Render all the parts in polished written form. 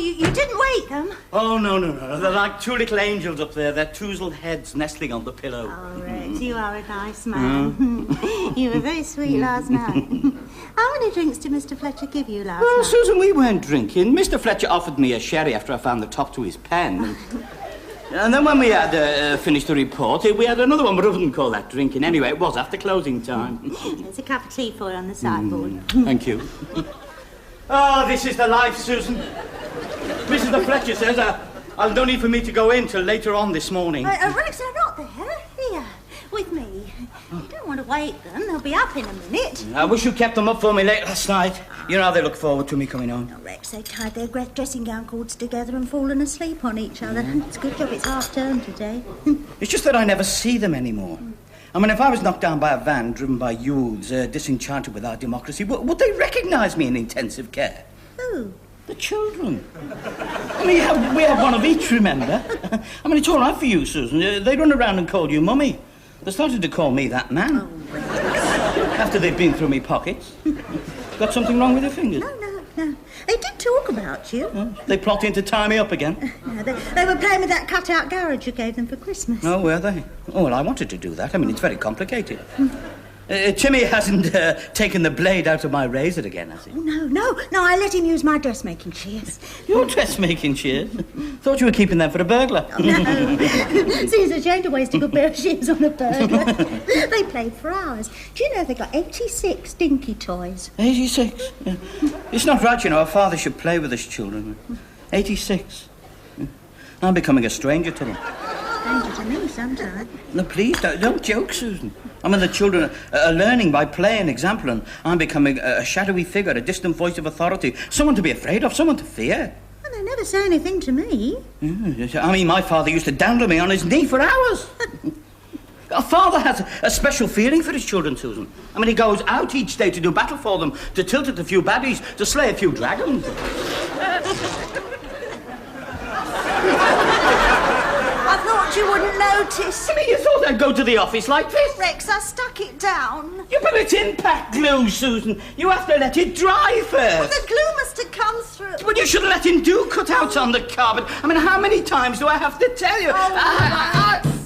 you didn't wake them? Oh, no. They're like two little angels up there. Their touzled heads nestling on the pillow. Oh, Rex, you are a nice man. You were very sweet last night. How many drinks did Mr. Fletcher give you last night? Susan, we weren't drinking. Mr. Fletcher offered me a sherry after I found the top to his pen. And then when we had finished the report, we had another one, but I wouldn't call that drinking. Anyway, it was after closing time. There's a cup of tea for you on the sideboard. Thank you. Oh, this is the life, Susan. Mrs. Fletcher says no need for me to go in till later on this morning. Rex, they're not there. Here, with me. You don't want to wake them. They'll be up in a minute. I wish you kept them up for me late last night. You know how they look forward to me coming home. Oh, Rex, they tied their dressing gown cords together and fallen asleep on each other. It's a good job it's half term today. It's just that I never see them anymore. I mean, if I was knocked down by a van driven by youths disenchanted with our democracy, would they recognise me in intensive care? Who? The children. I mean, we have one of each, remember? I mean, it's all right for you, Susan. They run around and call you mummy. They started to call me that man. Oh, after they'd been through me pockets. Got something wrong with your fingers? No. They did talk about you. They plotting to tie me up again? No, they were playing with that cut-out garage you gave them for Christmas. Oh, were they? Oh, well, I wanted to do that. I mean, it's very complicated. Timmy hasn't taken the blade out of my razor again, has he? Oh, no, I let him use my dressmaking shears. Your dressmaking shears? Thought you were keeping them for a burglar. Oh, no. Seems a shame to waste a good pair of shears on a burglar. They played for hours. Do you know they got 86 dinky toys? 86? Yeah. It's not right, you know. Our father should play with his children. 86. I'm becoming a stranger to them. Stranger to me sometimes. No, please, don't joke, Susan. I mean, the children are learning by play and example, and I'm becoming a shadowy figure, a distant voice of authority, someone to be afraid of, someone to fear. Well, they never say anything to me. Yeah, I mean, my father used to dangle me on his knee for hours. Our father has a special feeling for his children, Susan. I mean, he goes out each day to do battle for them, to tilt at a few baddies, to slay a few dragons. You wouldn't notice. I mean, you thought I'd go to the office like this? Rex, I stuck it down. Yeah, but it's impact glue, Susan. You have to let it dry first. Well, the glue must have come through. Well, you should have let him do cutouts on the carpet. I mean, how many times do I have to tell you?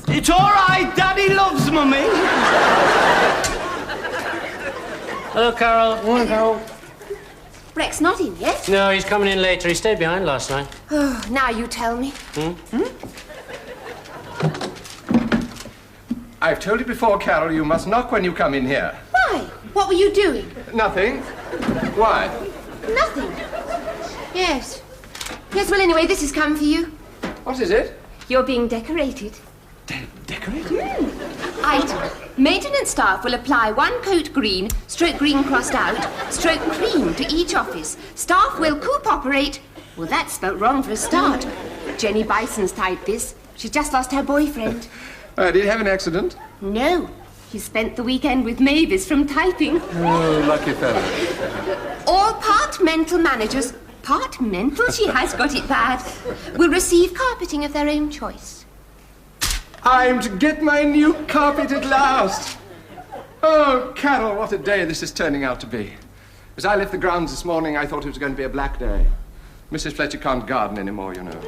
It's all right. Daddy loves Mummy. Hello, Carol. Morning, Carol. Rex not in yet? No, he's coming in later. He stayed behind last night. Oh, now you tell me. I've told you before, Carol, you must knock when you come in here. Why? What were you doing? Nothing. Why? Nothing. Yes. Yes, well, anyway, this has come for you. What is it? You're being decorated. Decorated? Item. Maintenance staff will apply 1 coat green, stroke green crossed out, stroke cream to each office. Staff will coop-operate. Well, that's spelt wrong for a start. Jenny Bison's typed this. She's just lost her boyfriend. Did he have an accident? No. He spent the weekend with Mavis from typing. Oh, lucky fellow. All part-mental managers, part-mental, she has got it bad, will receive carpeting of their own choice. I'm to get my new carpet at last. Oh, Carol, what a day this is turning out to be. As I left the grounds this morning, I thought it was going to be a black day. Mrs. Fletcher can't garden anymore, you know.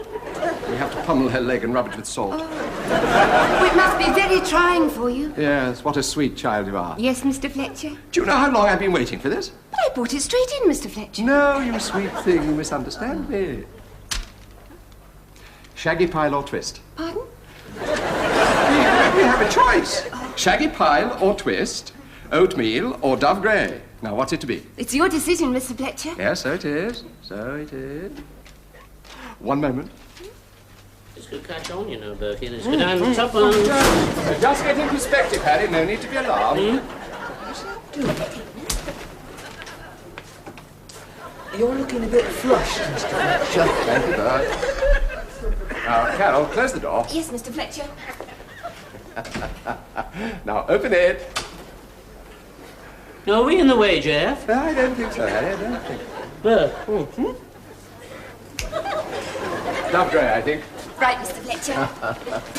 We have to pummel her leg and rub it with salt. Oh, it must be very trying for you. Yes, what a sweet child you are. Yes, Mr. Fletcher. Do you know how long I've been waiting for this? But I brought it straight in, Mr. Fletcher. No, you sweet thing, you misunderstand me. Shaggy pile or twist? Pardon? We have a choice. Shaggy pile or twist, oatmeal or dove grey. Now, what's it to be? It's your decision, Mr. Fletcher. Yes, so it is. So it is. One moment. This could catch on, you know, Bertie. This could have trouble. Just get in perspective, Harry. No need to be alarmed. You're looking a bit flushed, Mr. Fletcher. Thank you, Bert. Now, Carol, close the door. Yes, Mr. Fletcher. Now, open it. No, are we in the way, Jeff? I don't think so, Harry. I don't think. Bert. Dove grey, I think. Right, Mr. Fletcher.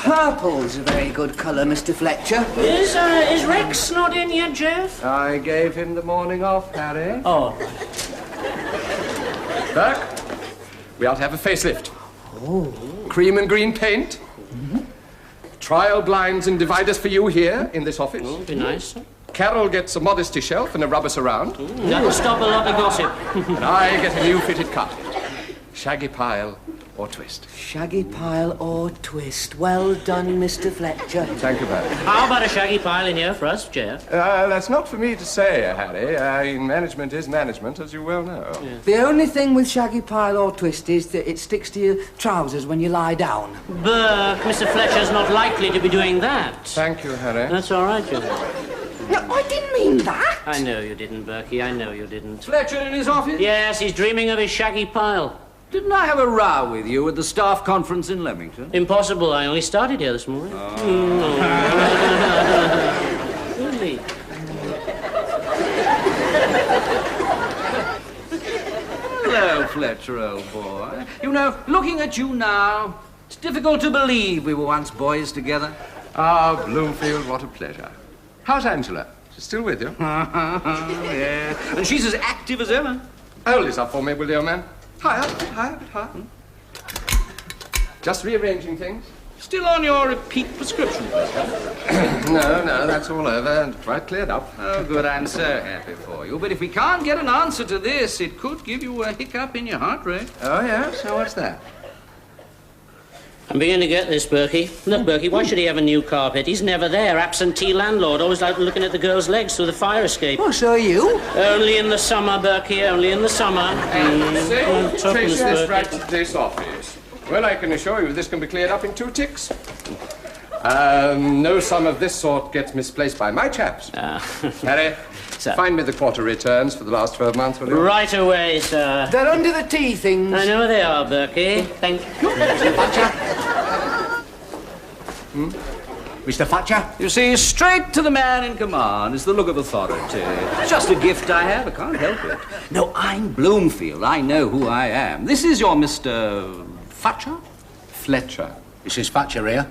Purple's a very good colour, Mr. Fletcher. Is Rex not in yet, Jeff? I gave him the morning off, Harry. Oh. Burke, We ought to have a facelift. Oh. Cream and green paint. Trial blinds and dividers for you here in this office. Oh, be nice. Carol gets a modesty shelf and a rubber surround. That'll stop a lot of gossip. And I get a new fitted carpet. Shaggy pile or twist. Shaggy pile or twist. Well done, Mr. Fletcher. Thank you, Barry. How about a shaggy pile in here for us, Chair? That's not for me to say, Harry. Management is management, as you well know. Yeah. The only thing with shaggy pile or twist is that it sticks to your trousers when you lie down. Burke, Mr. Fletcher's not likely to be doing that. Thank you, Harry. That's all right, Chair. No, I didn't mean that. I know you didn't, Berkey. I know you didn't. Fletcher in his office? Yes, he's dreaming of his shaggy pile. Didn't I have a row with you at the staff conference in Leamington? Impossible. I only started here this morning. Really? Hello, Fletcher, old boy. You know, looking at you now, it's difficult to believe we were once boys together. Ah, Bloomfield, what a pleasure. How's Angela? She's still with you? Yeah, and she's as active as ever. Hold this up for me, will you, man? Higher. Just rearranging things. Still on your repeat prescription, No, that's all over and quite cleared up. Oh, good, I'm so happy for you. But if we can't get an answer to this, it could give you a hiccup in your heart rate. Oh, yeah? So what's that? I'm beginning to get this, Berkey. Look, Berkey, why should he have a new carpet? He's never there. Absentee landlord, always like looking at the girl's legs through the fire escape. Oh, so are you? Only in the summer, Berkey, only in the summer. So, trace this right to this office. Well, I can assure you this can be cleared up in 2 ticks. No sum of this sort gets misplaced by my chaps. Harry, Sir. find me the quarter returns for the last 12 months, will you? Right away, sir. They're under the tea things. I know they are, Berkey. Thank you. Mr. Thatcher? You see, straight to the man in command is the look of authority. It's just a gift I have. I can't help it. No, I'm Bloomfield. I know who I am. This is your Mr. Thatcher? Fletcher. This is Thatcher here.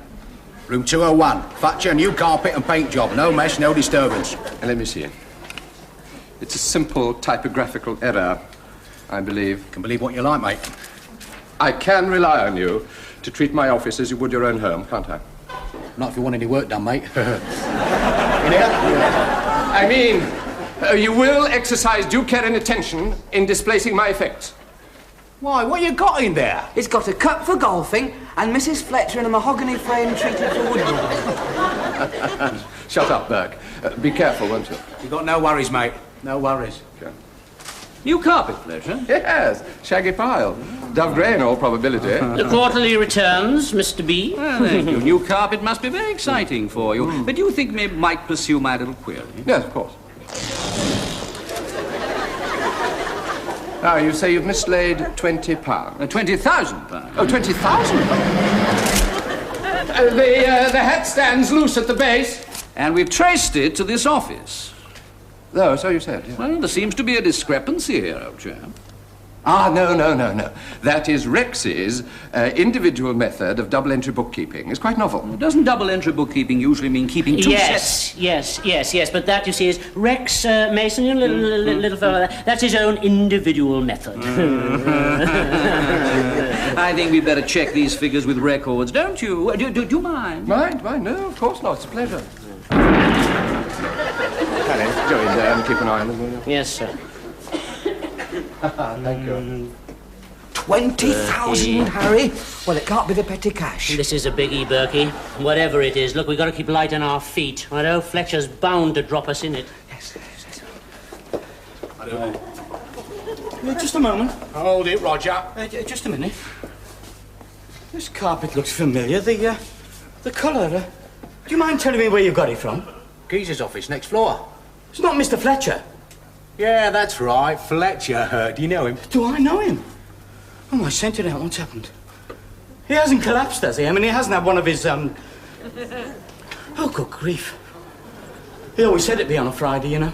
Room 201. Thatcher, new carpet and paint job. No mess, no disturbance. And let me see. It's a simple typographical error, I believe. Can believe what you like, mate. I can rely on you to treat my office as you would your own home, can't I? Not if you want any work done, mate. In here? I mean, you will exercise due care and attention in displacing my effects. Why, what you got in there? It's got a cup for golfing and Mrs. Fletcher in a mahogany frame treated for woodwork. Shut up, Burke. Be careful, won't you? You got no worries, mate. No worries. Okay. New carpet, Fletcher? Yes, shaggy pile. Dove grey in all probability. The quarterly returns, Mr. B. Well, thank you. New carpet must be very exciting for you. But do you think we might pursue my little query? Yes, of course. Now, you say you've mislaid £20. £20,000. Oh, 20,000? The hat stand's loose at the base. And we've traced it to this office. Oh, so you said, yeah. Well, there seems to be a discrepancy here, old chap. Ah, no. That is Rex's individual method of double-entry bookkeeping. It's quite novel. Doesn't double-entry bookkeeping usually mean keeping two sets? Yes. But that, you see, is Rex Mason, you little fellow. That's his own individual method. I think we'd better check these figures with records, don't you? Do you mind? Mind? No, of course not. It's a pleasure. Harry, go in there and keep an eye on them, will you? Yes, sir. Thank you. 20,000, Harry? Well, it can't be the petty cash. This is a biggie, Berkey. Whatever it is, look, we've got to keep light on our feet. I know Fletcher's bound to drop us in it. Yes. I don't know. Just a moment. Hold it, Roger. Just a minute. This carpet looks familiar. The colour. Do you mind telling me where you got it from? Geezer's office, next floor. It's not Mr. Fletcher. Yeah, that's right. Fletcher. Do you know him? Do I know him? Oh, I sent it out. What's happened? He hasn't collapsed, has he? I mean, he hasn't had one of his, Oh, good grief. He always said it'd be on a Friday, you know.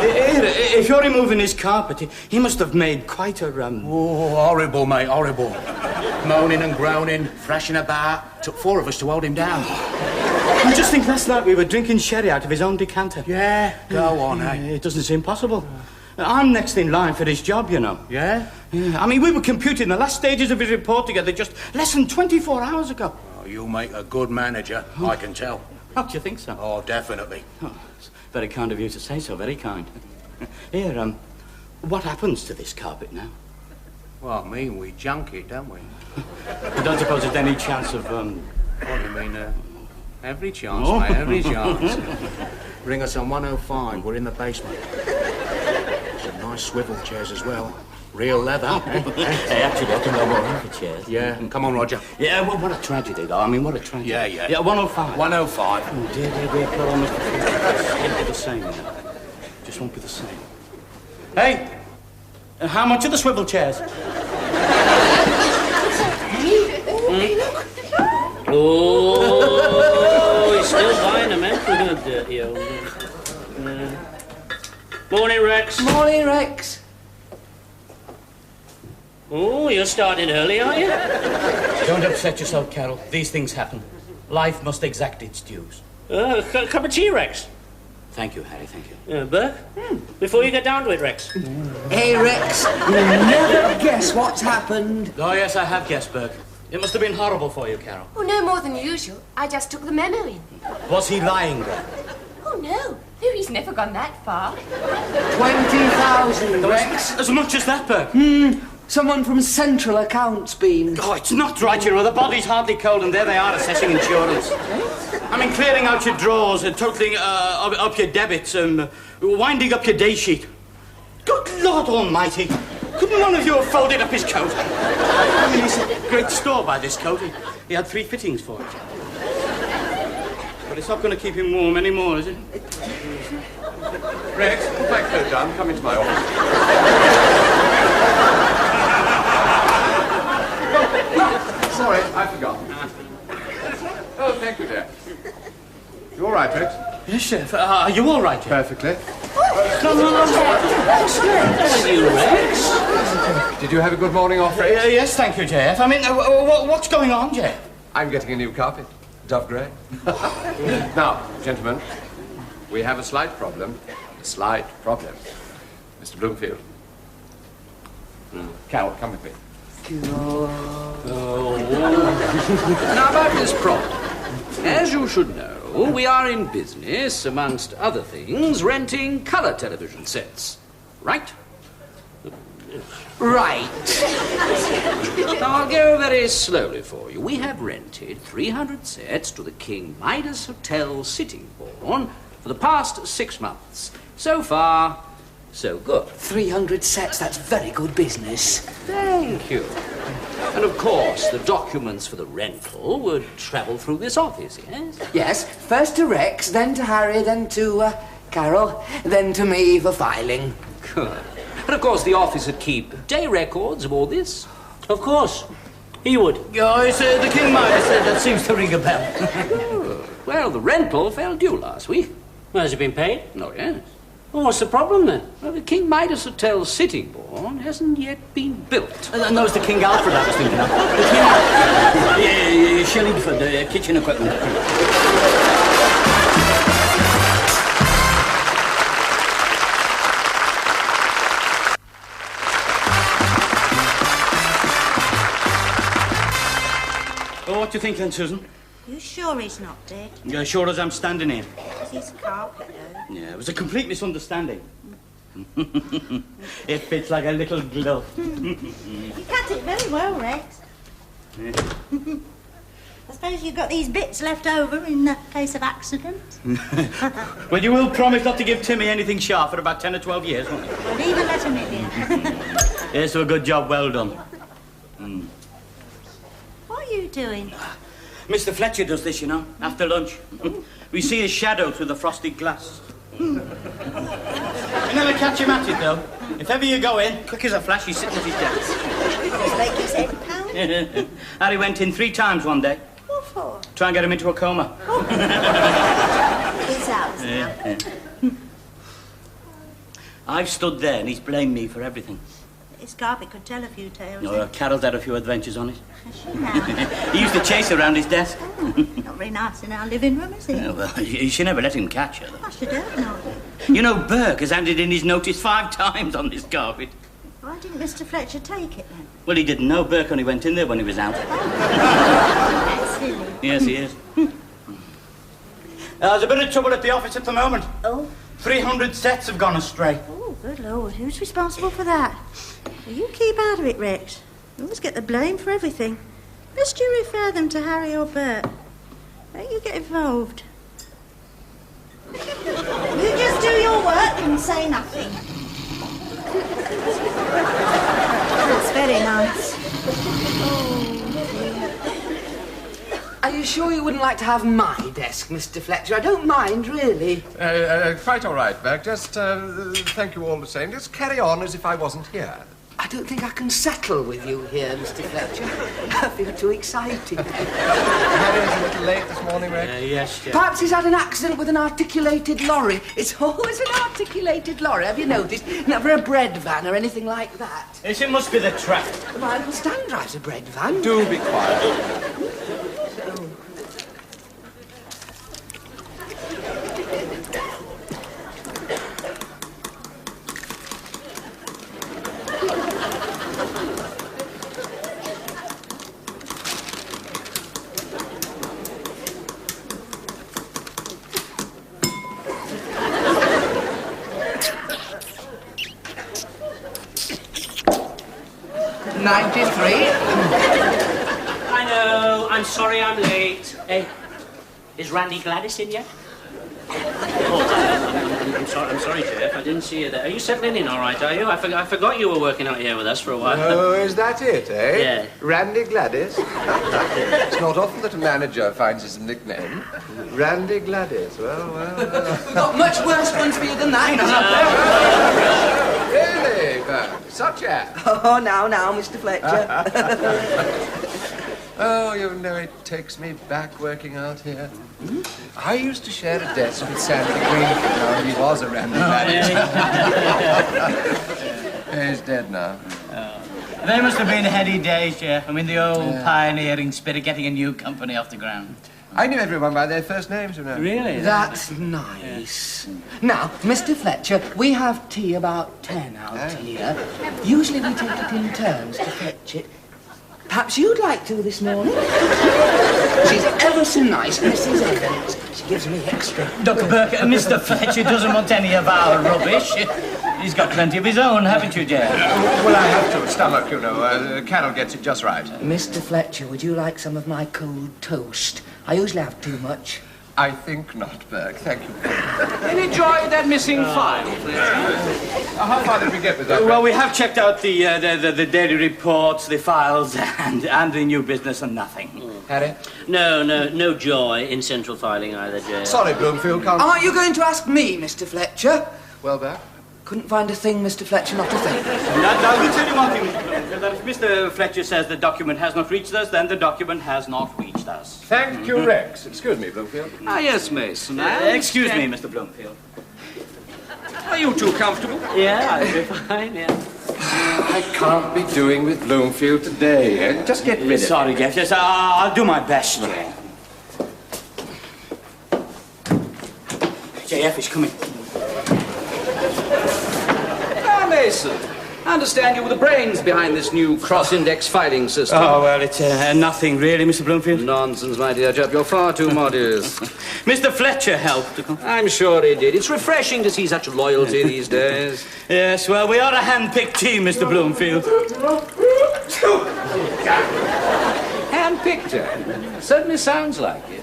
If you're removing his carpet, he must have made quite a, Oh, horrible, mate, horrible. Moaning and groaning, thrashing about. Took 4 of us to hold him down. I just think last night we were drinking sherry out of his own decanter. Yeah, go on, eh? It doesn't seem possible. I'm next in line for this job, you know. Yeah? Yeah, I mean, we were computing the last stages of his report together just less than 24 hours ago. Oh, you make a good manager, I can tell. Oh, do you think so? Oh, definitely. Oh, it's very kind of you to say so, very kind. Here, what happens to this carpet now? Well, I mean, we junk it, don't we? I don't suppose there's any chance of, What do you mean, every chance, mate, every chance. Ring us on 105, we're in the basement. Some nice swivel chairs as well. Real leather. Hey, actually, I can go more in for chairs. Yeah, come on, Roger. Yeah, well, what a tragedy, though. I mean, what a tragedy. Yeah, yeah. Yeah, 105. 105. Oh, dear, poor old Mr. It won't be the same, you know. Just won't be the same. Hey, how much are the swivel chairs? Oh, he's still buying them, eh? Dirty old man. Morning, Rex. Morning, Rex. Oh, you're starting early, are you? Don't upset yourself, Carol. These things happen. Life must exact its dues. Cup of tea, Rex. Thank you, Harry, thank you. Burke, before you get down to it, Rex. Hey, Rex, you'll never guess what's happened. Oh, yes, I have guessed, Burke. It must have been horrible for you, Carol. Oh, no more than usual. I just took the memo in. Was he lying then? Oh, no. No, he's never gone that far. 20,000, Rex. As much as that, Burke? Someone from Central Accounts been. Oh, it's not right, you know. The body's hardly cold, and there they are assessing insurance. I mean, clearing out your drawers and totaling up your debits and winding up your day sheet. Good Lord Almighty! Couldn't one of you have folded up his coat? I mean, he's a great store by this coat. He had 3 fittings for it. But it's not going to keep him warm anymore, is it? Rex, put my coat down. Come into my office. Sorry, I forgot. Oh, thank you, dear. You all right, Rex? Yes, Chef. Are you all right, Chef? Perfectly. You, Rex? Did you have a good morning off, Rex? Yes, thank you, Jeff. I mean, what's going on, Jeff? I'm getting a new carpet. Dove grey. Now, gentlemen, we have a slight problem. A slight problem. Mr. Bloomfield. Carol, come with me. Now, about this problem. As you should know, we are in business, amongst other things, renting colour television sets. Right? Right. Now, I'll go very slowly for you. We have rented 300 sets to the King Midas Hotel, Sittingbourne, for the past 6 months. So far, so good. 300 sets, that's very good business. Thank you. And of course, the documents for the rental would travel through this office, yes? Yes, first to Rex, then to Harry, then to Carol, then to me for filing. Good. And of course, the office would keep day records of all this. Of course. He would. Oh, it's the King Midas. That seems to ring a bell. Good. Well, the rental fell due last week. Well, has it been paid? Oh, yes. Oh, what's the problem then? Well, the King Midas Hotel, Sittingbourne, hasn't yet been built. No, it's the King Alfred I was thinking of. Yeah, Shillingford, kitchen equipment. Oh, what do you think then, Susan? You sure he's not dead? Yeah, sure as I'm standing here. It's his carpet, though. Yeah, it was a complete misunderstanding. It fits like a little glove. You cut it very well, Rex. Yeah. I suppose you've got these bits left over in case of accidents. Well, you will promise not to give Timmy anything sharp for about 10 or 12 years, won't you? I'll even let him in. Yes, so a good job, well done. What are you doing? Mr. Fletcher does this, you know, after lunch. We see his shadow through the frosted glass. You never catch him at it, though. If ever you go in, quick as a flash, he's sitting at his desk. Just make his head pound. Harry went in 3 times one day. What for? Try and get him into a coma. He's ours now. I've stood there and he's blamed me for everything. His carpet could tell a few tales. No, Carol's had a few adventures on it. Has she now? He used to chase around his desk. Not very nice in our living room, is he? Yeah, well, she never let him catch her. I should have known. You know, Burke has handed in his notice 5 times on this carpet. Why didn't Mr. Fletcher take it then? Well, he didn't know. Burke only went in there when he was out. That's silly. Yes, he is. There's a bit of trouble at the office at the moment. Oh? 300 sets have gone astray. Oh, good Lord. Who's responsible for that? Well, you keep out of it, Rex. You always get the blame for everything. Best you refer them to Harry or Bert. Don't you get involved. You just do your work and say nothing. That's very nice. Are you sure you wouldn't like to have my desk, Mr. Fletcher? I don't mind, really. Quite all right, Burke. Just thank you all the same. Just carry on as if I wasn't here. I don't think I can settle with you here, Mr. Fletcher. I feel too excited. Harry's a little late this morning, Rex. Yes, Jeff. Perhaps he's had an accident with an articulated lorry. It's always an articulated lorry, have you noticed? Never a bread van or anything like that. Yes, it must be the trap. My Uncle Stan drives a bread van. Do be quiet. I know. I'm sorry I'm late. Hey, is Randy Gladys in yet? Oh, I'm sorry, Jeff. I didn't see you there. Are you settling in all right, are you? I forgot you were working out here with us for a while. Oh, is that it, eh? Yeah. Randy Gladys? It's not often that a manager finds his nickname. Randy Gladys. Well. We've got much worse ones for you than that. Really, Burke? Such a... Oh, now, Mr. Fletcher. Oh, you know, it takes me back working out here. I used to share a desk with Sandy Green. No, he was a Randy Gladys. He's dead now. They must have been heady days, Jeff. I mean, the old pioneering spirit, getting a new company off the ground. I knew everyone by their first names, you know. Really? That's nice. Now, Mr. Fletcher, we have tea about 10 out here. Usually we take it in turns to fetch it. Perhaps you'd like to this morning? She's ever so nice, Mrs. Evans. She gives me extra. Dr. Burke, Mr. Fletcher doesn't want any of our rubbish. He's got plenty of his own, haven't you, Jeff? Well, I have to. Stomach, you know. Carol gets it just right. Mr. Fletcher, would you like some of my cold toast? I usually have too much. I think not, Burke. Thank you. Any joy with that missing file? How far did we get with that? Well, we have checked out the daily reports, the files, and the new business, and nothing. Harry? No joy in central filing either, Jeff. Sorry, Bloomfield, can't... Are you going to ask me, Mr. Fletcher? Well, Burke? Couldn't find a thing, Mr. Fletcher, not a thing. Now, let me tell you one thing, Mr. Bloomfield, that if Mr. Fletcher says the document has not reached us, then the document has not reached us. Thank you, Rex. Excuse me, Bloomfield. Ah, yes, Mason. Excuse me, Mr. Bloomfield. Are you too comfortable? Yeah, I'll be fine, yeah. I can't be doing with Bloomfield today. Just get rid of it. Sorry, Jeff. Yes, I'll do my best, Jeff. JF is coming. Ah, Mason. I understand you were the brains behind this new cross-index filing system. Oh, well, it's nothing really, Mr. Bloomfield. Nonsense, my dear chap. You're far too modest. Mr. Fletcher helped. I'm sure he did. It's refreshing to see such loyalty these days. Yes, well, we are a hand-picked team, Mr. Bloomfield. Hand-picked, eh? Certainly sounds like it.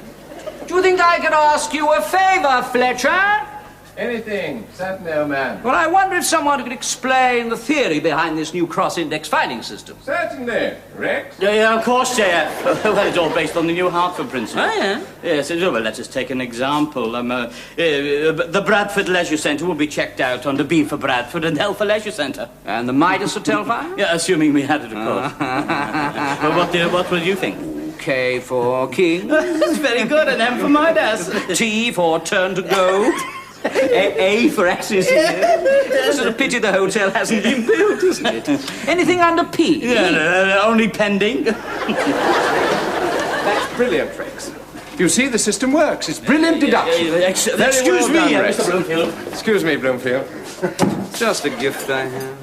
Do you think I could ask you a favour, Fletcher? Anything. Certainly, old man. Well, I wonder if someone could explain the theory behind this new cross-index filing system. Certainly. Rex? Yeah, of course, JF. Well, it's all based on the New Hartford principle. Oh, yeah? Yes, well, let us take an example. The Bradford Leisure Centre will be checked out under B for Bradford and L for Leisure Centre. And the Midas Hotel file? Yeah, assuming we had it, of course. Well, what will you think? K for King. That's very good, and M for Midas. T for Turn to Go. A for X's. It's a pity the hotel hasn't been built, isn't it? Anything under P? Yeah, only pending. That's brilliant, Rex. You see, the system works. It's brilliant deduction. Excuse me, Mr. Bloomfield. Excuse me, Bloomfield. Just a gift I have.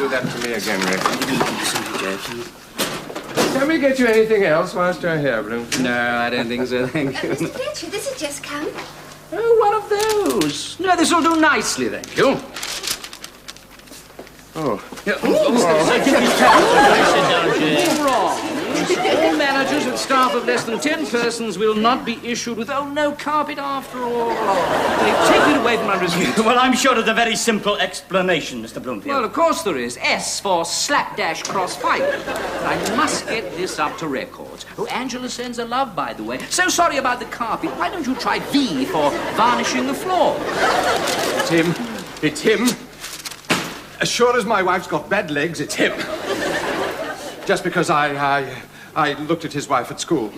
do that to me again, Rick. Can we get you anything else whilst you're here, Bloomfield? No, I don't think so, thank you. Mr. Fletcher, this has just come. Oh, one of those. No, this will do nicely, thank you. Oh. Wrong. All managers with staff of less than 10 persons will not be issued with, oh, no carpet after all. Take it away from my receipt. Well, I'm sure of a very simple explanation, Mr. Bloomfield. Well, of course there is. S for slapdash crossfire. I must get this up to records. Oh, Angela sends her love, by the way. So sorry about the carpet. Why don't you try V for varnishing the floor? It's him. It's him. As sure as my wife's got bad legs, it's him. Just because I looked at his wife at school.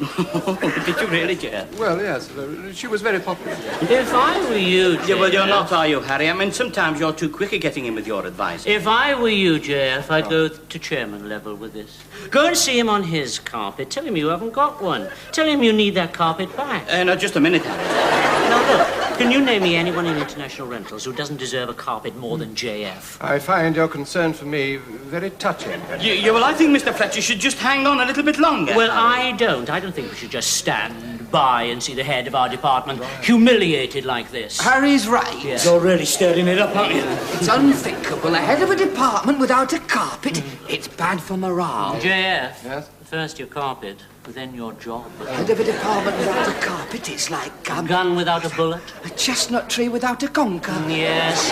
Did you really, J.F.? Well, yes. She was very popular. If I were you, J.F. Yeah, well, you're not, are you, Harry? I mean, sometimes you're too quick at getting in with your advice. If I were you, J.F., I'd go to chairman level with this. Go and see him on his carpet. Tell him you haven't got one. Tell him you need that carpet back. No, just a minute, Harry. Now, look, can you name me anyone in international rentals who doesn't deserve a carpet more than J.F.? I find your concern for me very touching. Well, I think Mr. Fletcher should just hang on a little bit longer. Well, I don't. I don't think we should just stand by and see the head of our department humiliated like this. Harry's right. Yeah. You're really stirring it up, aren't you? It's unthinkable. A head of a department without a carpet. It's bad for morale. J.F., Yes? first your carpet, then your job. Head of a department without a carpet, it's like A gun without a bullet. a chestnut tree without a conker. Yes.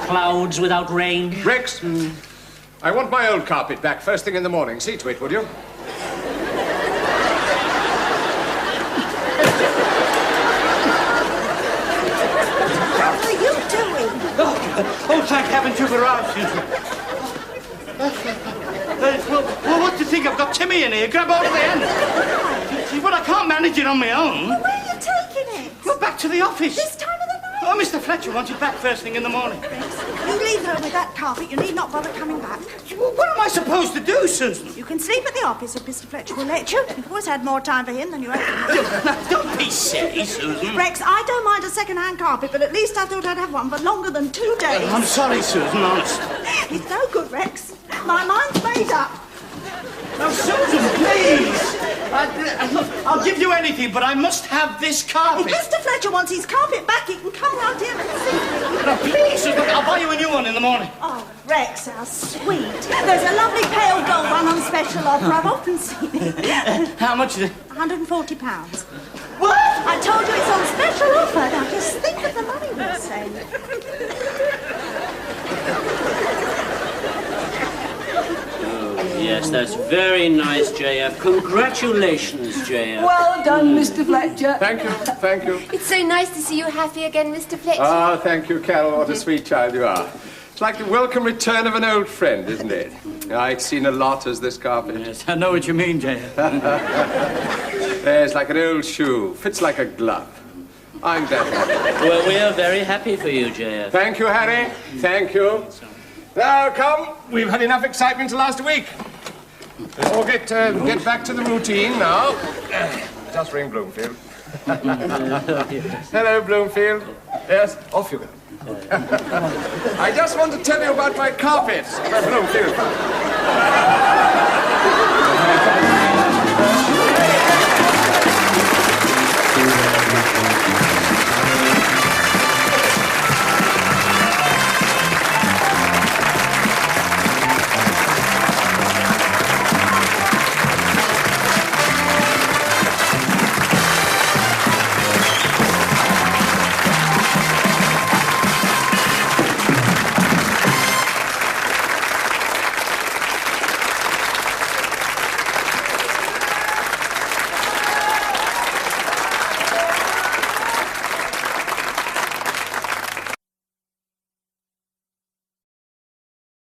Clouds without rain. Rex, I want my old carpet back first thing in the morning. See to it, would you? What are you doing? Oh, thank heaven you've arrived, Susan. Well, what do you think? I've got Timmy in here. Grab hold of the end. Well, I can't manage it on my own. Where are you taking it? Well, back to the office. This time of the night? Oh, Mr. Fletcher wants it back first thing in the morning. You leave her with that carpet. You need not bother coming back. Well, what am I supposed to do, Susan? You can sleep at the office if Mr. Fletcher will let you. You've always had more time for him than you have for me. Now, don't be silly, Susan. Rex, I don't mind a second-hand carpet, but at least I thought I'd have one for longer than 2 days. I'm sorry, Susan, honest. It's no good, Rex. My mind's made up. Now, Susan, please. Look, I'll give you anything, but I must have this If carpet. Mr. Fletcher wants his carpet back, he can come round here and see me. Now, please, Susan, I'll buy you a new one in the morning. Oh, Rex, how sweet. There's a lovely pale gold one on special offer. I've often seen it. How much is it? £140. What? I told you it's on special offer. Now, just think of the money we'll save. Yes, that's very nice, J.F. Congratulations, J.F. Well done, Mr. Fletcher. Thank you, thank you. It's so nice to see you happy again, Mr. Fletcher. Ah, thank you, Carol. What a sweet child you are. It's like the welcome return of an old friend, isn't it? I'd seen a lot as this carpet. Yes, I know what you mean, J.F. It's like an old shoe. Fits like a glove. I'm glad. Well, we are very happy for you, J.F. Thank you, Harry. Thank you. Now, come. We've had enough excitement to last a week. Let's all get back to the routine now. Just ring Bloomfield. Hello, Bloomfield. Yes, off you go. I just want to tell you about my carpet, Bloomfield.